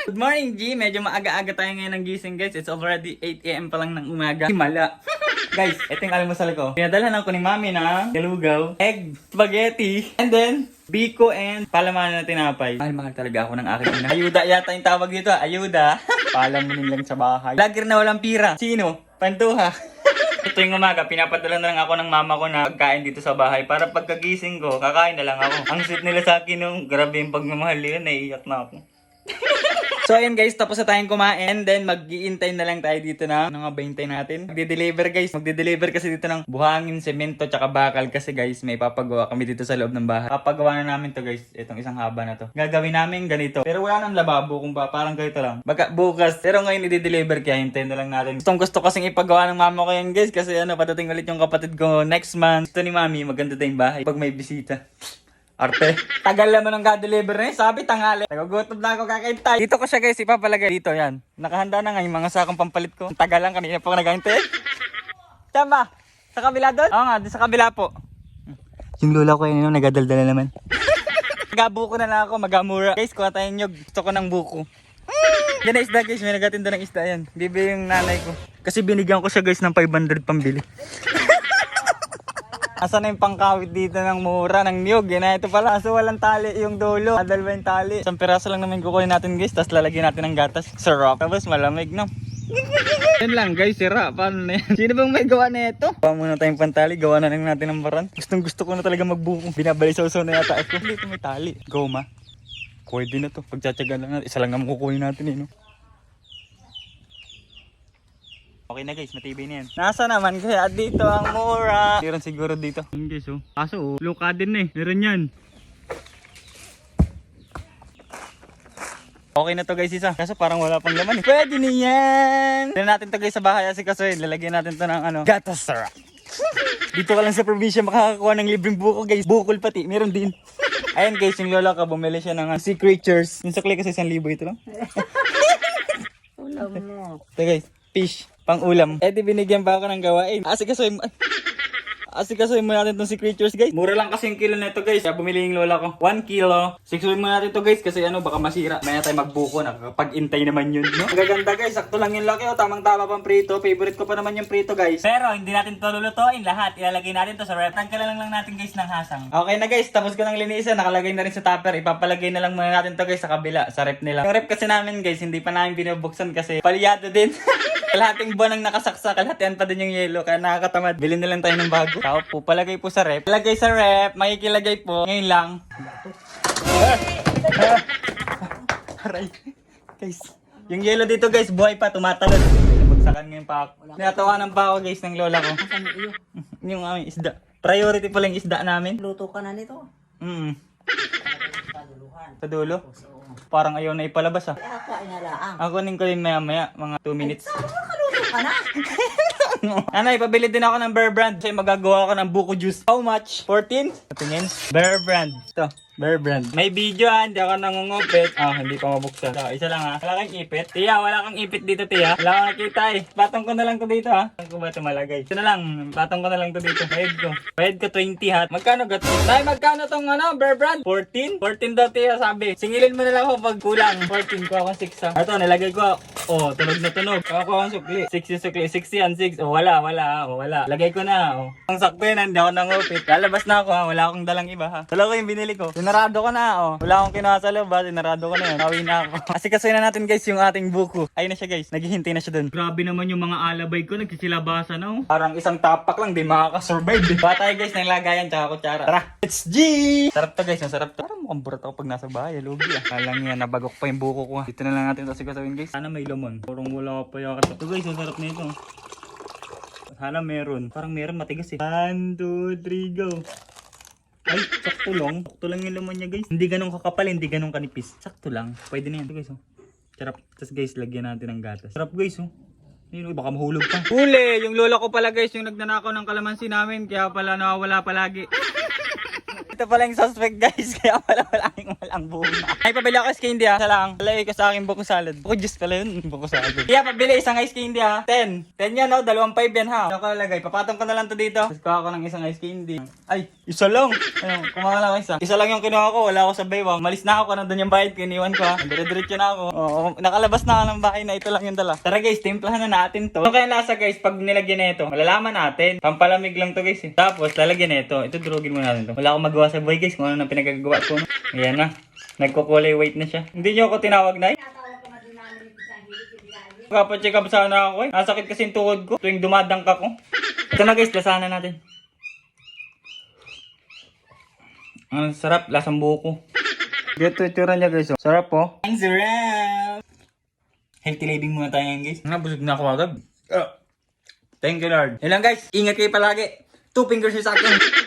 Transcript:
Good morning, G. Medyo maaga-aga tayo ngayon ng gising, guys. It's already 8 AM pa lang ng umaga. Himala. Guys, ito yung almusal ko. Pinadalhan ako ni Mami ng galugaw, egg, spaghetti, and then biko and palamanan na tinapay. Mahal talaga ako ng aking ina. Ayuda yata yung tawag dito. Ayuda. Palamunin lang sa bahay. Lagir na walang pira. Sino? Pantuha. Ito yung umaga, pinapadala na lang ako ng mama ko na pagkain dito sa bahay para pagkagising ko, kakain na lang ako. Ang sweet nila sa akin nung grabe yung pagmamahal yun, naiiyak na ako. So ayun guys, tapos na tayong kumain, then mag-iintay na lang tayo dito na mga bahintay natin. Magde-deliver guys, magde-deliver kasi dito ng buhangin, semento, tsaka bakal kasi guys, may papagawa kami dito sa loob ng bahay. Papagawa na namin to guys, itong isang haba na to. Gagawin namin ganito, pero wala nang lababo kung ba, parang ganito lang. Baka bukas, pero ngayon i-deliver kaya hintayin na lang natin. Gusto kasing ipagawa ng mama ko yan guys, kasi padating ulit yung kapatid ko next month. Gusto ni Mami, maganda tayong bahay pag may bisita. Arte. Tagal naman ng ga-deliver na yun. Sabi tangali. Nagugutom na ako kakaintay. Dito ko siya guys ipapalagay. Dito yan. Nakahanda na nga yung mga sakong pampalit ko. Ang tagal lang kanina pa ako nag-aintay. Tama. Sa kabila doon? Oo nga, sa kabila po. Yung lola ko yun nagadaldala naman. Magabuko na lang ako, magamura. Guys, kuha tayong nyog. Gusto ko ng buko. Yan na isda guys. May nagatinda ng isda yan. Bibi yung nanay ko. Kasi binigyan ko siya guys ng 500 pambili. Asa na yung pangkawit dito ng mura, ng niyog. Yan na ito pala. So walang tali yung dulo. Dalawa yung tali. Isang piraso lang naman kukunin natin guys. Tapos lalagyan natin ng gatas. Sarap. Tapos malamig no. Yan lang guys, sira. Paano na yan? Sino bang may gawa na ito? Gawa muna tayong pantali. Gawa na lang natin ng baran. Gustong gusto ko na talaga magbuko. Binabalisaw-saw na yata ako. Dito may tali. Goma. Pwede na to. Pagtsatsagan lang natin. Isa lang naman kukunin natin eh no. Okay na guys, matibay na yan. Nasa naman kaya dito ang mura. Meron siguro dito. Yun guys oh. Kaso oh, luka din eh. Meron yan. Okay na to guys isa. Kaso parang wala pang laman eh. Pwede na yan. Tignan natin to guys sa bahay. Kasi lalagyan natin to ng gatas sarap. Dito ka lang sa probinsya makakakuha ng libreng buko guys. Bukol pati. Meron din. Ayan guys, yung lola ka bumili siya ng sea creatures. Yung sakli kasi 1,000 ito lang. Ulam mo. Ito guys, fish. Pang ulam. Eh di binigyan pa ako ng gawain. Asikasuhin mo natin itong si creatures guys. Mura lang kasi yung kilo na ito guys. Kaya bumili yung lola ko. 1 kilo. Siksuhin mo natin ito guys kasi baka masira. Maya tayo magbuko. Nakakapag-intay naman yun. No? Magaganda guys. Sakto lang yung laki. Tamang tama pang prito. Favorite ko pa naman yung prito guys. Pero hindi natin ito lulutuin lahat. Ilalagay natin to sa ref. Tanggalan lang natin guys ng hasang. Okay na guys. Tapos ko nang linisan. Nakalagay na rin sa tupper. Ipapalagay na lang muna natin to guys sa kabila. Sa ref nila. Yung ref kasi namin guys. Hindi pa namin binubuksan kasi palyado din. Kalahating buwan ang nakasaksa. Kalahatian pa din yung yelo. Kaya nakakatamad. Bilhin na lang tayo ng bago. Tao po. Palagay po sa ref. Palagay sa ref. Makikilagay po. Ngayon lang. Aray. Guys. Yung yelo dito guys. Buhay pa. Tumatalon. Nabagsakan ngayon pa ako. Natawanan pa ako guys ng lola ko. Asan iyo? Yung aming isda. Priority pala yung isda namin. Luto ka na nito. Sa dulo. Parang ayaw na ipalabas ah. Kaya kain na lang. Ako nin ko din maya maya. Mga 2 minutes. Nakaluto ka na. Nanay, pabili din ako ng Bear Brand. Kasi magagawa ako ng buko juice. How much? 14? Tingin. Bear Brand. Ito. Bear Brand. May video hindi ako nangungupit. Hindi pa mabuksan. So, isa lang Wala kang ipit. Tiya, wala kang ipit dito, Tiya. Wala kang nakita eh. Patong ko na lang to dito Patong ko ba ito malagay? Ito na lang. Patong ko na lang to dito. Bayad ko. Bayad ko 20 Magkano gato? Nay, magkano tong Bear Brand? 14? 14 daw, Tiya, sabi. Singilin mo na lang ako pag kulang. 14 ko ako 6 Ito, nilagay ko. Tunog na tunog. Ako ang sukli. 6 yung sukli. 6 yan, 6. Wala. Lagay ko na. Ang sakto yan, hindi ako nangupit. Lalabas na ako Wala akong dalang iba Dala ko yung binili ko. Sinarado ko na Wala akong kinuha sa loob Sinarado ko na yan. Tawin na ako. Kasi na natin guys yung ating buko. Ayun na siya guys. Naghihintay na siya dun. Grabe naman yung mga alabay ko. Nagsisilabasa na Parang isang tapak lang. Di makakasurvive. Ba tayo guys ng lagayan tsaka kutsara. Tara. It's G! Sarap to guys. Masarap to. Parang mukhang burat ako pag nasa bahay. Lugi Alang yan. Nabagok pa yung buko ko Dito na lang natin ito sigasawin guys. Sana may lemon. Parang wala pa yakat. Ito guys. Masarap na ito. Sana meron. Parang meron matigas 1, 2, 3, go. Ay, sakto lang. Sakto lang yung laman niya guys. Hindi ganun kakapal, hindi ganun kanipis. Sakto lang. Pwede na yan guys Sarap. Tapos guys, lagyan natin ng gatas. Sarap guys Ayun, baka mahulog pa. Huli! Yung lola ko pala guys, yung nagnanakaw ng kalamansi namin. Kaya pala nawawala palagi. Ito pala yung suspect guys, kaya pala walang bunga. Ay, pabili ako ice candy ha. Isa lang. Palagay ko sa akin buko salad. Buko juice pala yun, buko salad. Kaya pabili isang ice candy ha. 10. 10 yan no, 2.5 yan ha. Ano ko lalagay? Papatong ko na lang to dito. Tapos kuha ko ng isang ice candy. Ay, isa lang. Ano, kumaha lang ako isa. Isa lang yung kinuha ko, wala ako sa baywang. Malis na ako, nandun yung bayad ko, iniwan ko ha. Dire-diretso na ako. Oo, nakalabas na ako ng bahay na ito lang yung dala. Tara guys, timplahan na natin to. Ano kaya lasa guys, pag nilagyan na ito? Malalaman natin. Pampalamig lang to guys eh. Tapos, lalagyan na ito. Ito, durugin mo natin to. Wala akong magawa sa buhay guys, kung ano na pinagagawa ko. Ayan na. Nagkukulay white na siya. Hindi niyo ako tinawag na Kapacheck up sana ako eh. Nasakit kasi yung tuhod ko tuwing dumadangka ko. Ito na guys, lasahan na natin. Ang sarap, lasang buko. Ito itsura niya guys. Oh. Sarap po. Ang sarap. Healthy living muna tayo ngayon guys. Busog na ako agad. Thank you Lord. Yan lang guys, ingat kayo palagi. 2 fingers sa akin.